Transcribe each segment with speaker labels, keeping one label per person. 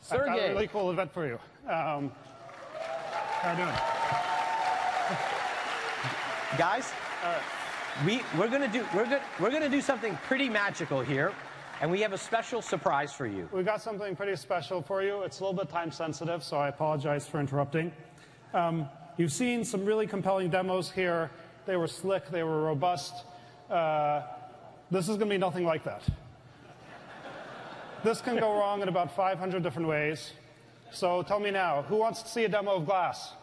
Speaker 1: Sergey.
Speaker 2: I've got a really cool event for you. How are you doing?
Speaker 1: Guys, we're gonna do something pretty magical here, and we have a special surprise for you.
Speaker 2: We've got something pretty special for you. It's a little bit time sensitive, so I apologize for interrupting. You've seen some really compelling demos here. They were slick, they were robust. This is going to be nothing like that. This can go wrong in about 500 different ways. So tell me now, who wants to see a demo of glass?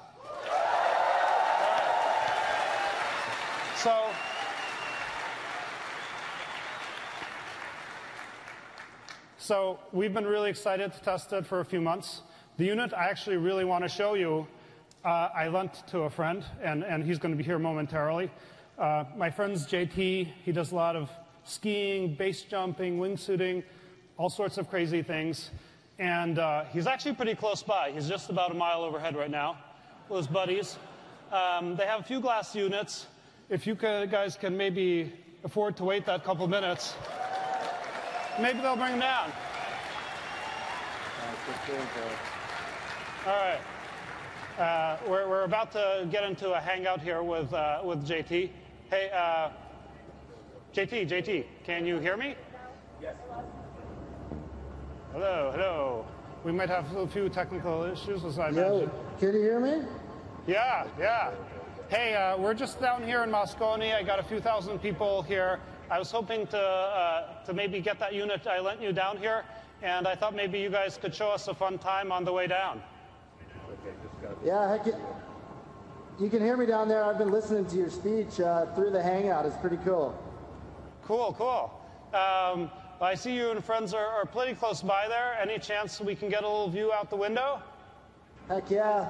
Speaker 2: So we've been really excited to test it for a few months. The unit I actually really want to show you, I lent to a friend, and he's going to be here momentarily. My friend's JT. He does a lot of skiing, base jumping, wingsuiting, all sorts of crazy things. And he's actually pretty close by. He's just about a mile overhead right now with his buddies. They have a few glass units. If you guys can maybe afford to wait that couple minutes, maybe they'll bring them down. All right. We're about to get into a hangout here with JT. Hey, JT, can you hear me?
Speaker 3: Yes.
Speaker 2: Hello. We might have a few technical issues, as I mentioned.
Speaker 4: Can you hear me?
Speaker 2: Yeah. Hey, we're just down here in Moscone. I got a few thousand people here. I was hoping to maybe get that unit I lent you down here, and I thought maybe you guys could show us a fun time on the way down.
Speaker 4: Yeah, heck, you can hear me down there. I've been listening to your speech through the Hangout. It's pretty cool.
Speaker 2: Cool. I see you and friends are pretty close by there. Any chance we can get a little view out the window?
Speaker 4: Heck yeah.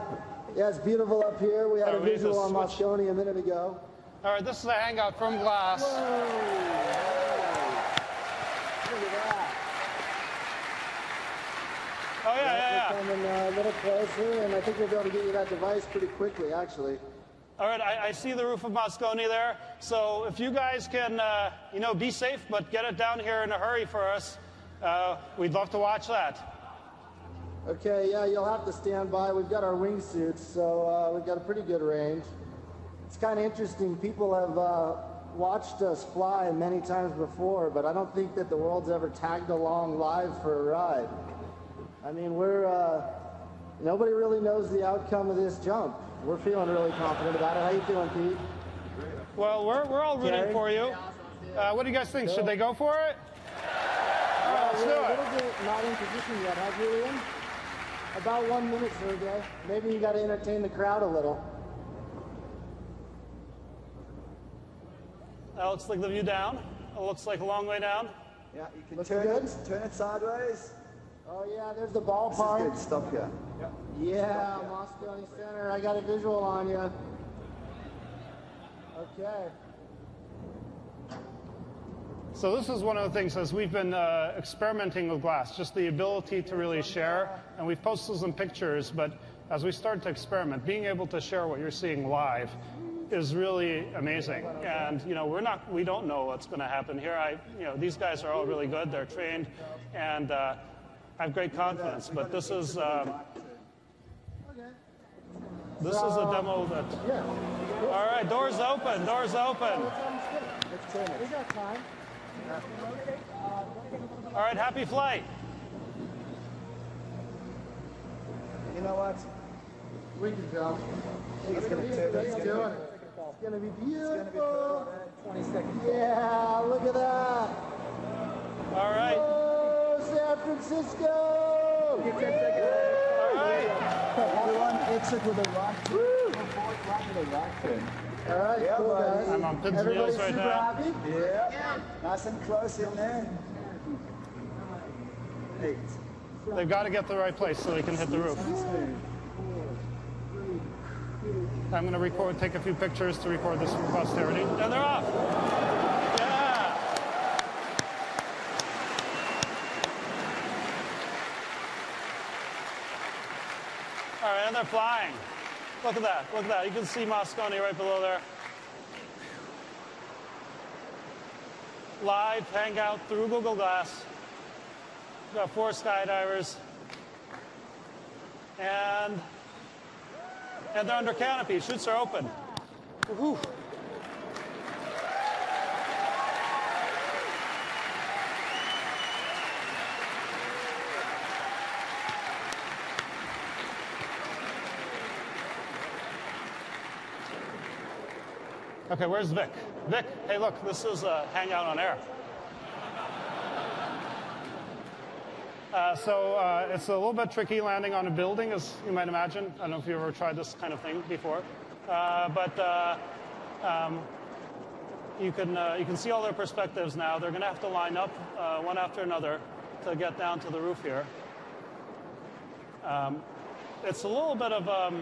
Speaker 4: Yeah, it's beautiful up here. We had a visual on Moscone a minute ago.
Speaker 2: All right, this is a Hangout from glass.
Speaker 4: Whoa. Look at that.
Speaker 2: Oh, yeah.
Speaker 4: We're coming a little closer, and I think we'll be able to get you that device pretty quickly, actually.
Speaker 2: All right, I see the roof of Moscone there. So if you guys can, be safe, but get it down here in a hurry for us, we'd love to watch that.
Speaker 4: Okay, yeah, you'll have to stand by. We've got our wingsuits, so we've got a pretty good range. It's kind of interesting. People have watched us fly many times before, but I don't think that the world's ever tagged along live for a ride. I mean, nobody really knows the outcome of this jump. We're feeling really confident about it. How you feeling, Pete?
Speaker 2: Well, we're all rooting for you. What do you guys think? Should they go for it? All right, let's do
Speaker 4: a
Speaker 2: it.
Speaker 4: little bit not in position yet, huh, Julian? About 1 minute, Sergey. Maybe you got to entertain the crowd a little.
Speaker 2: That looks like the view down. It looks like a long way down.
Speaker 3: Yeah, you can turn it sideways.
Speaker 4: Oh yeah, there's the ballpark.
Speaker 3: This is good. Stop here. Yep.
Speaker 4: Yeah, Moscone Center. I got a visual on you. Okay.
Speaker 2: So this is one of the things as we've been experimenting with glass, just the ability to really share. And we've posted some pictures, but as we start to experiment, being able to share what you're seeing live is really amazing. And we don't know what's going to happen here. These guys are all really good. They're trained, and I have great confidence. But this is a demo that. All right, doors open. Doors open.
Speaker 4: We got time.
Speaker 2: All right, happy flight.
Speaker 3: You know what?
Speaker 4: We can jump.
Speaker 3: It's going to turn.
Speaker 4: It's going to be beautiful.
Speaker 3: 20 seconds.
Speaker 4: Yeah, look at that.
Speaker 2: All right.
Speaker 4: Oh, San Francisco.
Speaker 3: Get 10 seconds.
Speaker 2: All right.
Speaker 3: Everyone exit with a right turn. Go forward, right with a right turn.
Speaker 4: All right,
Speaker 3: Yeah,
Speaker 4: cool,
Speaker 3: buddy.
Speaker 4: guys.
Speaker 2: I'm on pins and
Speaker 4: Everybody
Speaker 2: needles right
Speaker 4: super
Speaker 2: now.
Speaker 4: happy?
Speaker 3: Yeah. Nice and close in there. 8.
Speaker 2: They've got to get to the right place so they can hit the roof. I'm going to take a few pictures to record this for posterity. And they're off. Yeah. All right, and they're flying. Look at that. Look at that. You can see Moscone right below there. Live hangout through Google Glass. We've got 4 skydivers. And they're under canopy. Chutes are open. Woohoo. Okay, where's Vic? Vic, hey, look, this is a hangout on air. It's a little bit tricky landing on a building, as you might imagine. I don't know if you've ever tried this kind of thing before. You can see all their perspectives now. They're going to have to line up one after another to get down to the roof here. It's a little bit of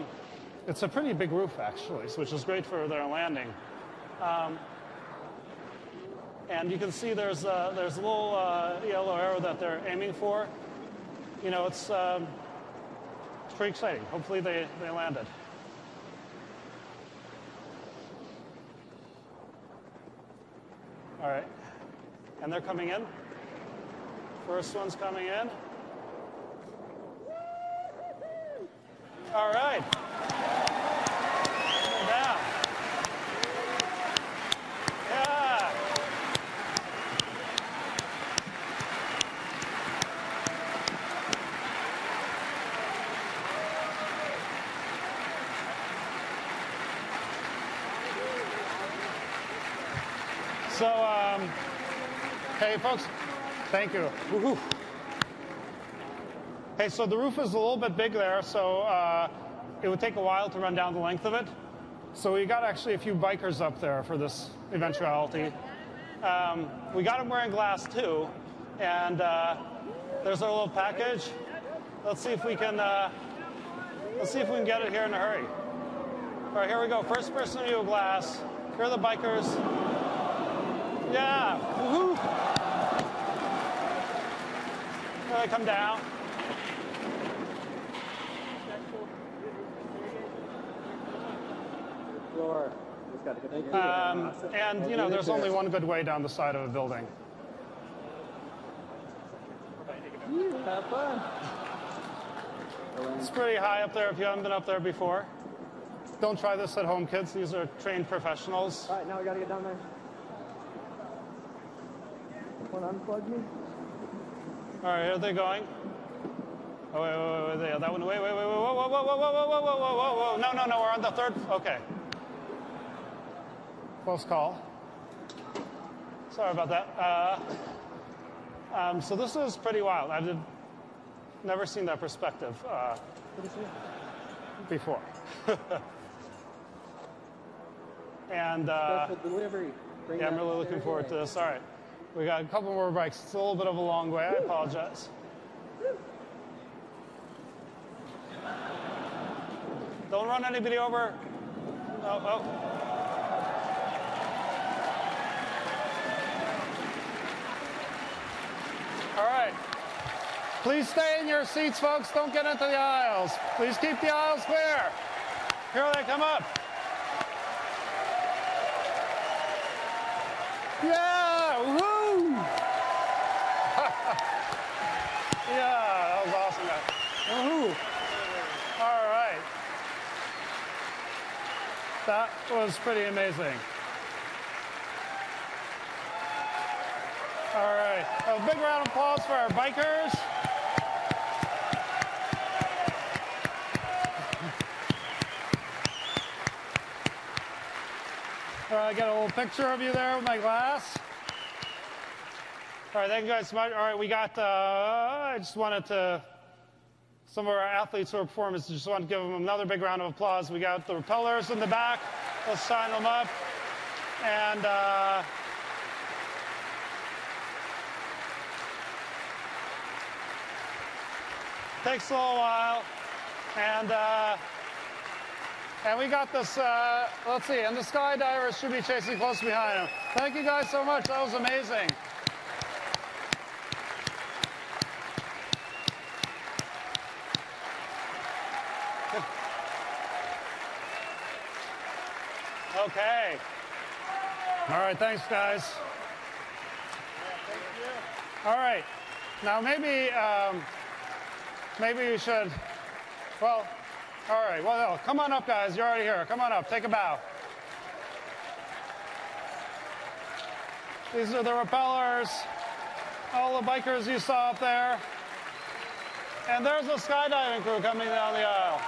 Speaker 2: it's a pretty big roof, actually, which is great for their landing. And you can see there's a little yellow arrow that they're aiming for. You know, it's pretty exciting. Hopefully they landed. All right. And they're coming in. First one's coming in. All right. Down. Yeah. So, hey, folks, thank you. Woohoo. Hey, so the roof is a little bit big there, so it would take a while to run down the length of it. So we got actually a few bikers up there for this eventuality. We got them wearing glass too, and there's our little package. Let's see if we can get it here in a hurry. All right, here we go. First person to do a glass. Here are the bikers. Yeah, woohoo! Here they come down. And, you know, there's only one good way down the side of a building.
Speaker 3: Have fun.
Speaker 2: It's pretty high up there if you haven't been up there before. Don't try this at home, kids. These are trained professionals.
Speaker 3: All right, now we got to get down there. Want to unplug me?
Speaker 2: All right, here are they going? Oh, wait, that one. Wait, whoa. No, we're on the third. Okay. Close call. Sorry about that. So this is pretty wild. I've never seen that perspective before. And
Speaker 3: delivery.
Speaker 2: Yeah, I'm really looking forward to this. All right. We got a couple more bikes. It's a little bit of a long way. I apologize. Don't run anybody over. Oh. All right. Please stay in your seats, folks. Don't get into the aisles. Please keep the aisles clear. Here they come up. Yeah, woo! Yeah, that was awesome, guys. Woohoo! All right. That was pretty amazing. All right. A big round of applause for our bikers. All right, I got a little picture of you there with my glass. All right, thank you guys so much. All right, we got, I just wanted to, some of our athletes who are performers, just want to give them another big round of applause. We got the repellers in the back. Let's sign them up. And takes a little while. And we got this, let's see, and the skydivers should be chasing close behind them. Thank you guys so much. That was amazing. Okay. All right, thanks, guys. Thank you. All right. Now, maybe we should Well, all right. Well, come on up, guys. You're already here. Come on up. Take a bow. These are the rappellers. All the bikers you saw up there. And there's the skydiving crew coming down the aisle.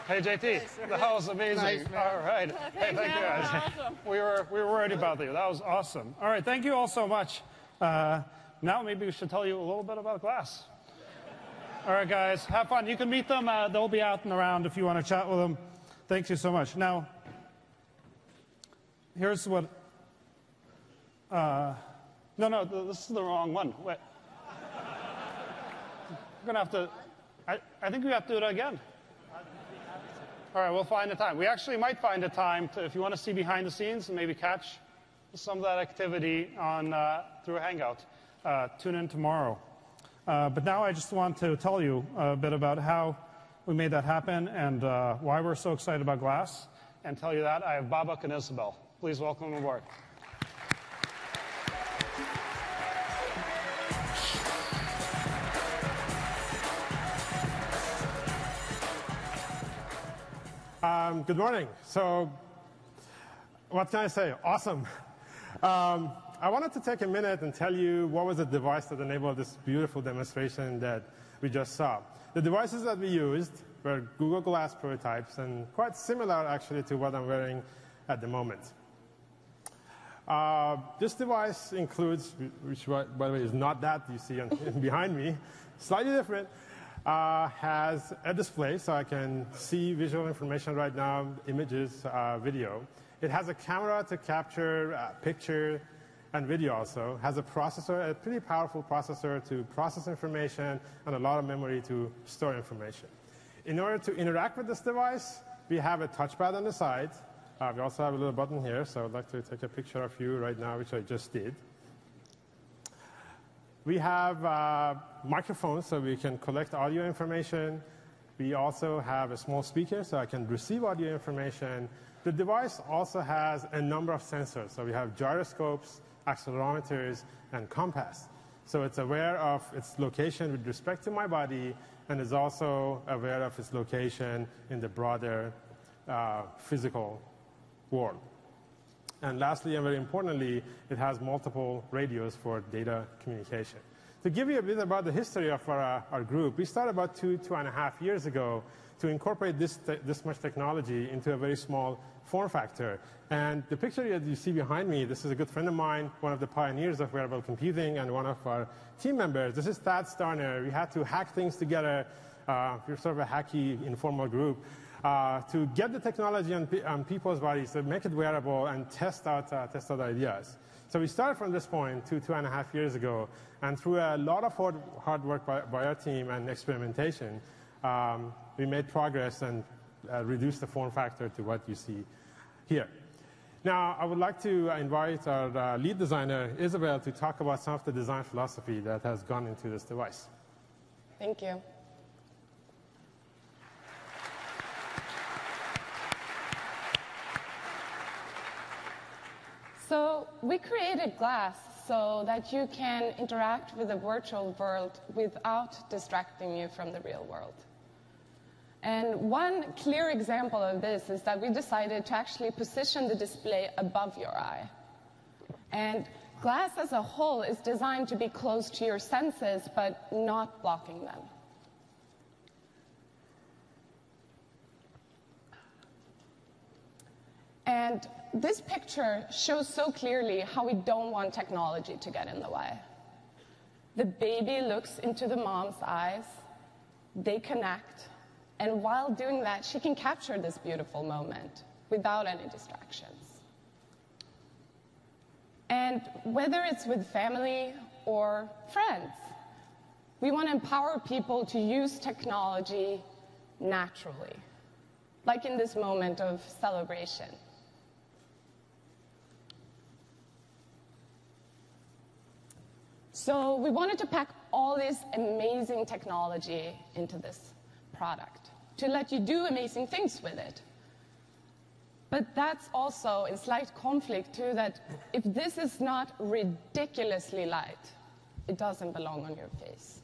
Speaker 2: Hey, JT, that was amazing.
Speaker 5: Nice,
Speaker 2: all right. Hey, thank you, guys.
Speaker 5: Awesome.
Speaker 2: We were worried about you. That was awesome. All right, thank you all so much. Now maybe we should tell you a little bit about Glass. All right, guys, have fun. You can meet them. They'll be out and around if you want to chat with them. Thank you so much. Now, here's what... No, this is the wrong one. Wait. We're going to have to... I think we have to do it again. All right, we'll find a time. We actually might find a time to, if you want to see behind the scenes and maybe catch some of that activity on through a Hangout. Tune in tomorrow. But now I just want to tell you a bit about how we made that happen and why we're so excited about Glass. And tell you that, I have Babak and Isabel. Please welcome them aboard.
Speaker 6: Good morning. So, what can I say? Awesome. I wanted to take a minute and tell you what was the device that enabled this beautiful demonstration that we just saw. The devices that we used were Google Glass prototypes and quite similar actually to what I'm wearing at the moment. This device includes, which by the way is not that you see behind me, slightly different. Has a display, so I can see visual information right now, images, video. It has a camera to capture picture and video also. Has a processor, a pretty powerful processor to process information and a lot of memory to store information. In order to interact with this device, we have a touchpad on the side. We also have a little button here, so I'd like to take a picture of you right now, which I just did. We have microphones, so we can collect audio information. We also have a small speaker, so I can receive audio information. The device also has a number of sensors. So we have gyroscopes, accelerometers, and compass. So it's aware of its location with respect to my body, and is also aware of its location in the broader physical world. And lastly, and very importantly, it has multiple radios for data communication. To give you a bit about the history of our group, we started about 2.5 years ago to incorporate this much technology into a very small form factor. And the picture that you see behind me, this is a good friend of mine, one of the pioneers of wearable computing, and one of our team members. This is Thad Starner. We had to hack things together. We're sort of a hacky, informal group. To get the technology on people's bodies, to make it wearable and test out ideas. So we started from this point 2.5 years ago, and through a lot of hard work by our team and experimentation, we made progress and reduced the form factor to what you see here. Now, I would like to invite our lead designer, Isabel, to talk about some of the design philosophy that has gone into this device.
Speaker 7: Thank you. So we created Glass so that you can interact with the virtual world without distracting you from the real world. And one clear example of this is that we decided to actually position the display above your eye. And Glass as a whole is designed to be close to your senses, but not blocking them. And this picture shows so clearly how we don't want technology to get in the way. The baby looks into the mom's eyes, they connect, and while doing that, she can capture this beautiful moment without any distractions. And whether it's with family or friends, we want to empower people to use technology naturally, like in this moment of celebration. So we wanted to pack all this amazing technology into this product. to let you do amazing things with it. But that's also in slight conflict too, that if this is not ridiculously light, it doesn't belong on your face.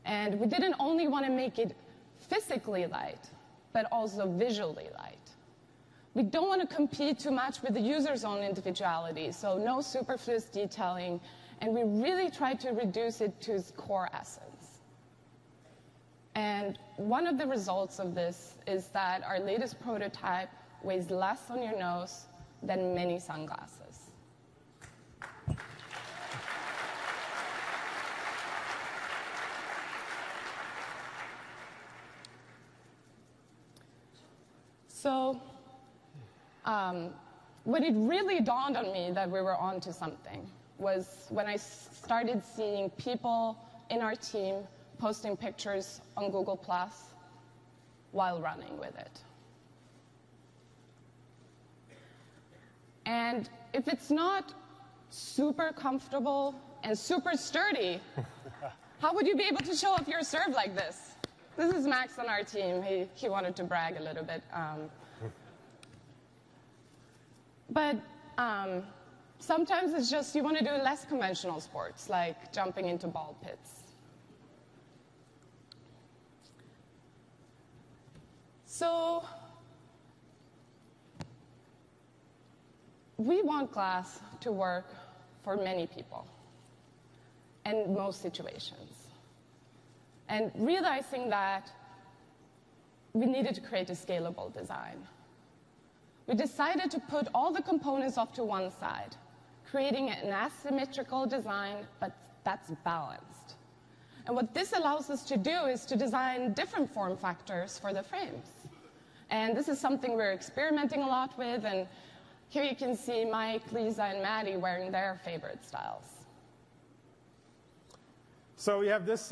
Speaker 7: And we didn't only want to make it physically light, but also visually light. We don't want to compete too much with the user's own individuality, so no superfluous detailing, and we really try to reduce it to its core essence. And one of the results of this is that our latest prototype weighs less on your nose than many sunglasses. So, when it really dawned on me that we were onto something was when I started seeing people in our team posting pictures on Google Plus while running with it. And if it's not super comfortable and super sturdy, how would you be able to show off your serve like this? This is Max on our team. He wanted to brag a little bit. But sometimes it's just you want to do less conventional sports, like jumping into ball pits. So we want glass to work for many people and most situations. And realizing that, we needed to create a scalable design. We decided to put all the components off to one side, creating an asymmetrical design, but that's balanced. And what this allows us to do is to design different form factors for the frames. And this is something we're experimenting a lot with, and here you can see Mike, Lisa, and Maddie wearing their favorite styles.
Speaker 6: So we have this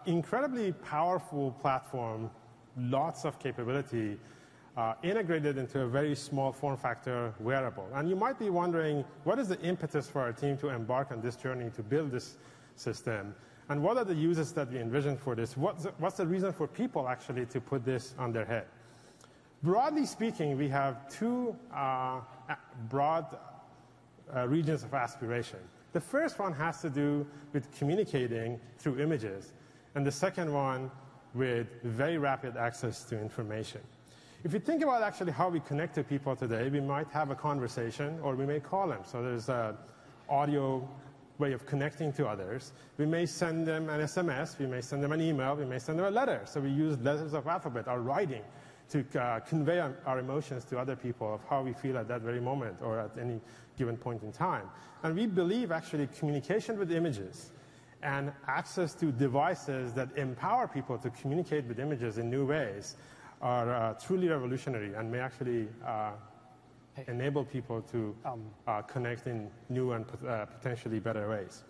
Speaker 6: incredibly powerful platform, lots of capability, integrated into a very small form factor wearable. And you might be wondering, what is the impetus for our team to embark on this journey to build this system? And what are the uses that we envision for this? What's the reason for people actually to put this on their head? Broadly speaking, we have two broad regions of aspiration. The first one has to do with communicating through images, and the second one with very rapid access to information. If you think about actually how we connect to people today, we might have a conversation or we may call them. So there's an audio way of connecting to others. We may send them an SMS, we may send them an email, we may send them a letter. So we use letters of alphabet or writing to convey our emotions to other people of how we feel at that very moment or at any given point in time. And we believe actually communication with images and access to devices that empower people to communicate with images in new ways are truly revolutionary and may actually enable people to connect in new and potentially better ways.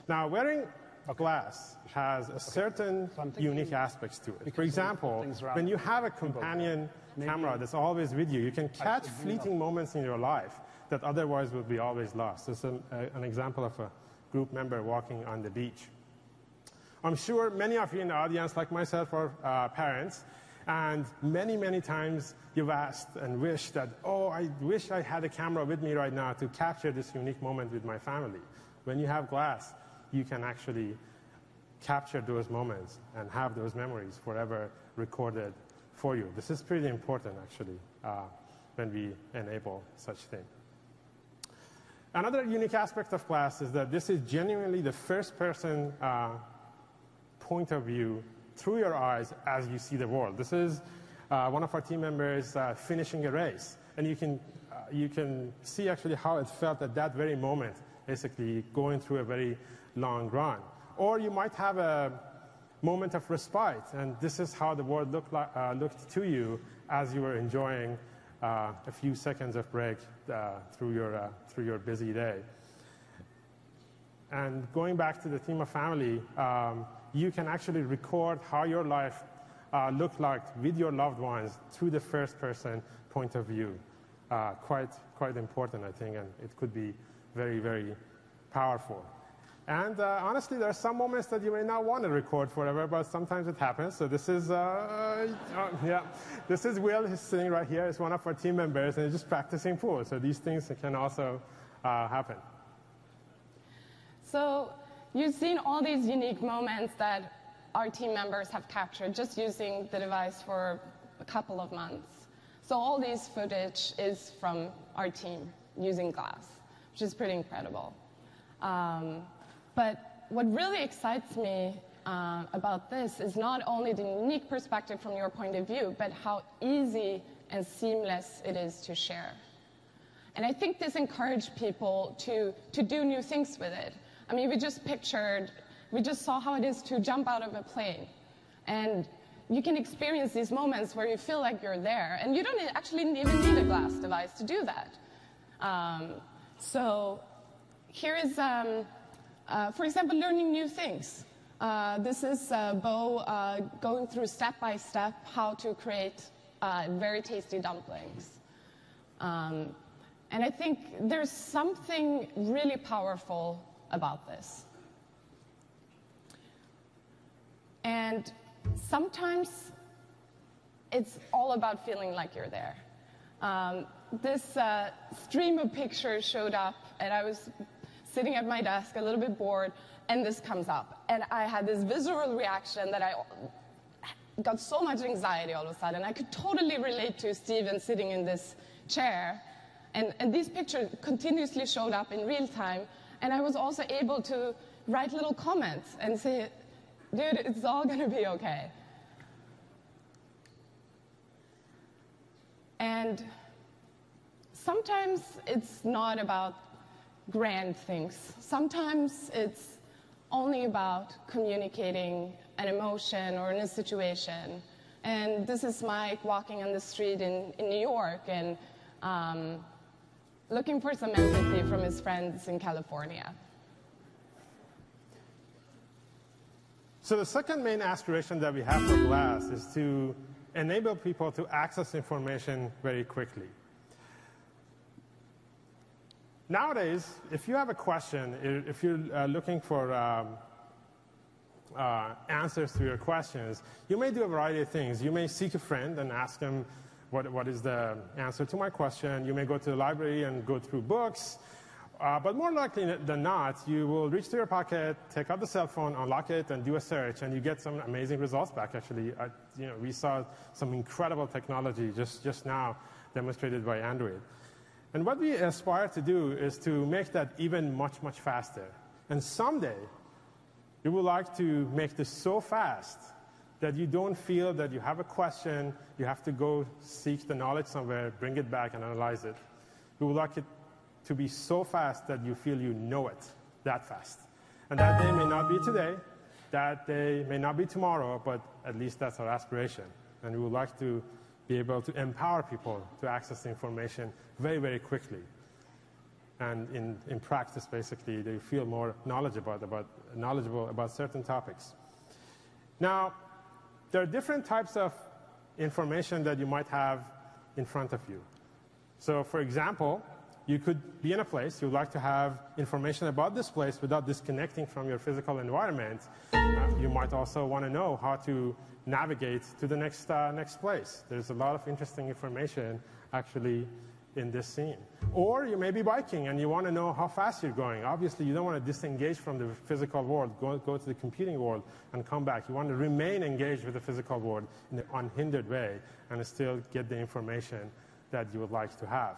Speaker 6: Now, wearing glass has a certain unique aspects to it. For example, when you have a companion camera that's always with you, you can catch fleeting moments in your life that otherwise would be always lost. This is an example of a group member walking on the beach. I'm sure many of you in the audience, like myself, are parents, and many, many times you've asked and wished that, oh, I wish I had a camera with me right now to capture this unique moment with my family. When you have glass, you can actually capture those moments and have those memories forever recorded for you. This is pretty important, actually, when we enable such thing. Another unique aspect of glass is that this is genuinely the first-person point of view through your eyes as you see the world. This is one of our team members finishing a race, and you can see actually how it felt at that very moment, basically going through a very long run. Or you might have a moment of respite, and this is how the world looked to you as you were enjoying a few seconds of break through your busy day. And going back to the theme of family, you can actually record how your life looked like with your loved ones through the first-person point of view. Quite important, I think, and it could be very, very powerful. And honestly, there are some moments that you may not want to record forever, but sometimes it happens. So this is, this is Will. He's sitting right here. He's one of our team members, and he's just practicing pool. So these things can also happen.
Speaker 7: So you've seen all these unique moments that our team members have captured just using the device for a couple of months. So all this footage is from our team using glass, which is pretty incredible. But what really excites me about this is not only the unique perspective from your point of view, but how easy and seamless it is to share. And I think this encouraged people to do new things with it. I mean, we just saw how it is to jump out of a plane. And you can experience these moments where you feel like you're there. And you don't actually even need a glass device to do that. So here is, for example, learning new things. This is Bo going through step-by-step how to create very tasty dumplings. And I think there's something really powerful about this. And sometimes it's all about feeling like you're there. This stream of pictures showed up, and I was sitting at my desk a little bit bored, and this comes up. And I had this visceral reaction that I got so much anxiety all of a sudden. I could totally relate to Steven sitting in this chair. And these pictures continuously showed up in real time. And I was also able to write little comments and say, dude, it's all going to be okay. And sometimes it's not about grand things. Sometimes it's only about communicating an emotion or in a situation. And this is Mike walking on the street in New York and looking for some empathy from his friends in California.
Speaker 6: So the second main aspiration that we have for Glass is to enable people to access information very quickly. Nowadays, if you have a question, if you're looking for answers to your questions, you may do a variety of things. You may seek a friend and ask them, what is the answer to my question? You may go to the library and go through books. But more likely than not, you will reach to your pocket, take out the cell phone, unlock it, and do a search, and you get some amazing results back, actually. We saw some incredible technology just now demonstrated by Android. And what we aspire to do is to make that even much, much faster. And someday, we would like to make this so fast that you don't feel that you have a question, you have to go seek the knowledge somewhere, bring it back, and analyze it. We would like it to be so fast that you feel you know it that fast. And that day may not be today, that day may not be tomorrow, but at least that's our aspiration. And we would like to be able to empower people to access the information very, very quickly. And in practice, basically, they feel more knowledgeable about certain topics. Now, there are different types of information that you might have in front of you. So, for example, you could be in a place, you'd like to have information about this place without disconnecting from your physical environment. You might also want to know how to navigate to the next place. There's a lot of interesting information actually in this scene. Or you may be biking and you want to know how fast you're going. Obviously, you don't want to disengage from the physical world, go to the computing world and come back. You want to remain engaged with the physical world in an unhindered way and still get the information that you would like to have.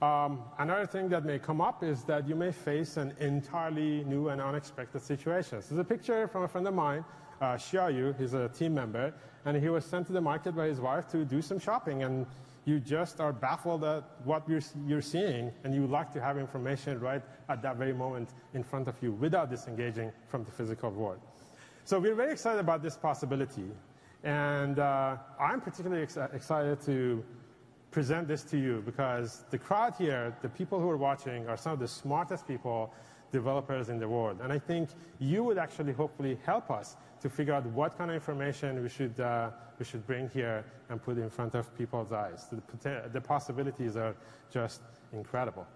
Speaker 6: Another thing that may come up is that you may face an entirely new and unexpected situation. So there's a picture from a friend of mine, Xiaoyu. He's a team member, and he was sent to the market by his wife to do some shopping, and you just are baffled at what you're seeing, and you would like to have information right at that very moment in front of you without disengaging from the physical world. So we're very excited about this possibility, and I'm particularly excited to present this to you because the crowd here, the people who are watching, are some of the smartest people, developers in the world. And I think you would actually hopefully help us to figure out what kind of information we should bring here and put in front of people's eyes. The possibilities are just incredible.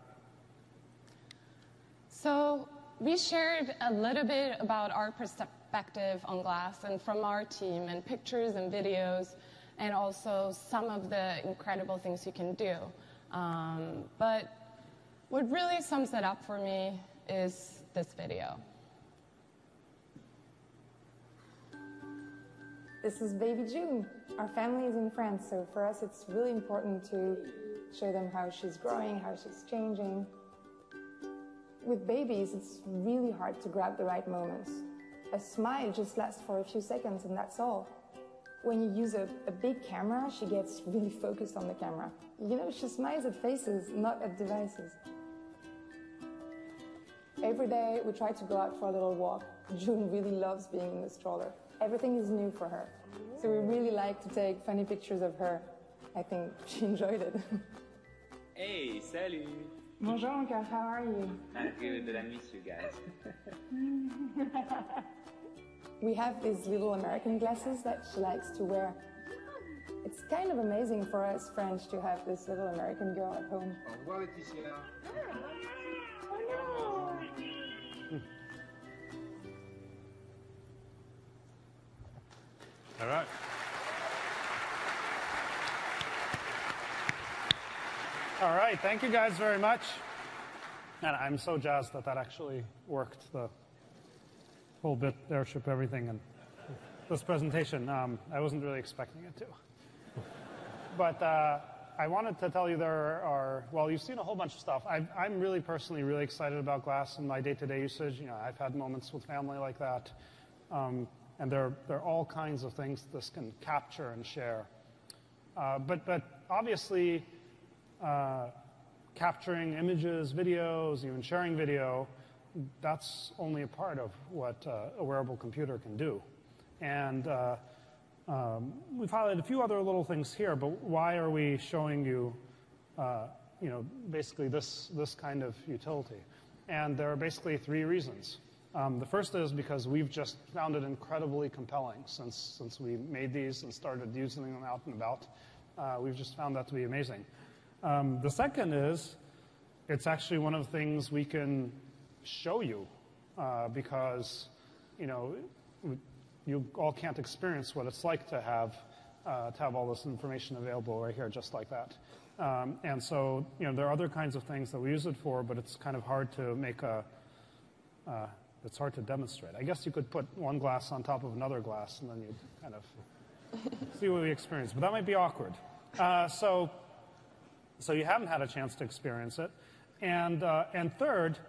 Speaker 7: So we shared a little bit about our perspective on glass and from our team, and pictures and videos, and also some of the incredible things you can do. But what really sums it up for me is this video.
Speaker 5: This is baby June. Our family is in France, so for us it's really important to show them how she's growing, how she's changing. With babies, it's really hard to grab the right moments. A smile just lasts for a few seconds and that's all. When you use a big camera, she gets really focused on the camera. You know, she smiles at faces, not at devices. Every day we try to go out for a little walk. June really loves being in the stroller. Everything is new for her. So we really like to take funny pictures of her. I think she enjoyed it.
Speaker 8: Hey, salut!
Speaker 5: Bonjour, mon cœur, how are you?
Speaker 8: I'm good, I miss you guys.
Speaker 5: We have these little American glasses that she likes to wear. It's kind of amazing for us French to have this little American girl at home.
Speaker 8: Au revoir, Laetitia.
Speaker 2: All right. All right, thank you guys very much. And I'm so jazzed that that actually worked, the whole bit, airship, everything, and this presentation. I wasn't really expecting it to. But I wanted to tell you well, you've seen a whole bunch of stuff. I'm really personally really excited about glass in my day-to-day usage. You know, I've had moments with family like that. And there are all kinds of things this can capture and share. But obviously, capturing images, videos, even sharing video, that's only a part of what a wearable computer can do. And we've highlighted a few other little things here, but why are we showing you, basically this kind of utility? And there are basically three reasons. The first is because we've just found it incredibly compelling since we made these and started using them out and about. We've just found that to be amazing. The second is it's actually one of the things we can show you because, you all can't experience what it's like to have all this information available right here just like that. And so, there are other kinds of things that we use it for, but it's kind of hard to make it's hard to demonstrate. I guess you could put one glass on top of another glass and then you'd kind of see what we experience, but that might be awkward. So you haven't had a chance to experience it. And third,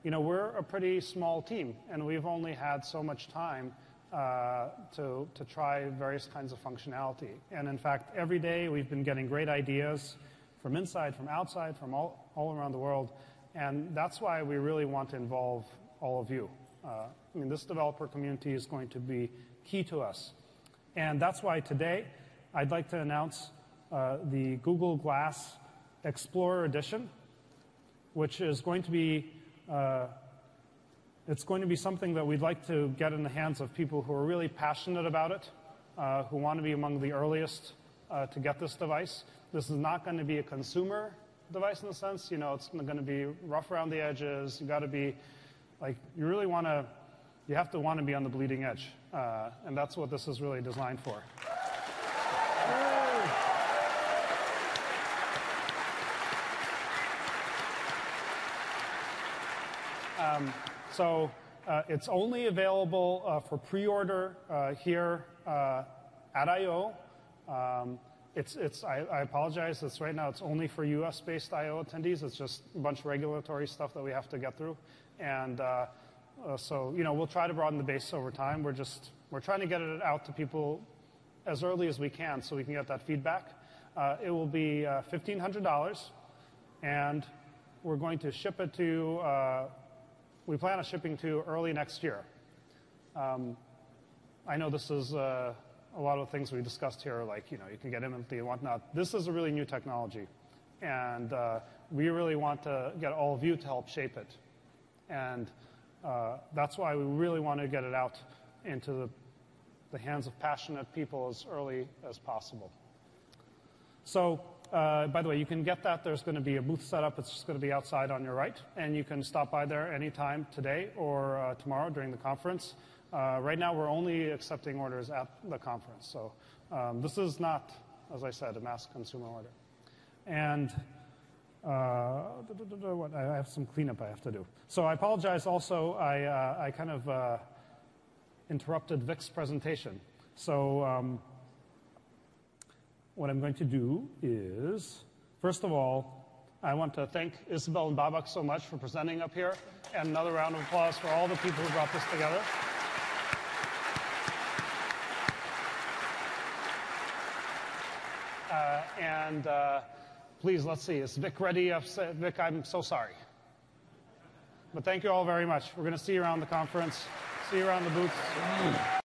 Speaker 2: we're a pretty small team, and we've only had so much time to try various kinds of functionality. And in fact, every day we've been getting great ideas from inside, from outside, from all around the world. And that's why we really want to involve all of you. This developer community is going to be key to us. And that's why today I'd like to announce the Google Glass Explorer Edition, which is going to be it's going to be something that we'd like to get in the hands of people who are really passionate about it, who want to be among the earliest to get this device. This is not going to be a consumer device in the sense, it's going to be rough around the edges. You got to be you have to want to be on the bleeding edge, and that's what this is really designed for. So it's only available for pre-order here at I/O. I apologize. Right now it's only for U.S.-based I/O attendees. It's just a bunch of regulatory stuff that we have to get through, and so we'll try to broaden the base over time. We're trying to get it out to people as early as we can, so we can get that feedback. It will be $1,500, and we're going to ship it to. We plan on shipping to early next year. I know this is a lot of things we discussed here, like, you can get imminently and whatnot. This is a really new technology, and we really want to get all of you to help shape it. And that's why we really want to get it out into the hands of passionate people as early as possible. So by the way, you can get that. There's going to be a booth set up. It's just going to be outside on your right. And you can stop by there anytime today or tomorrow during the conference. Right now, we're only accepting orders at the conference. So this is not, as I said, a mass consumer order. And what, I have some cleanup I have to do. So I apologize also. I kind of interrupted Vic's presentation. So what I'm going to do is, first of all, I want to thank Isabel and Babak so much for presenting up here, and another round of applause for all the people who brought this together. Please, let's see, is Vic ready? Vic, I'm so sorry. But thank you all very much. We're going to see you around the conference, see you around the booth.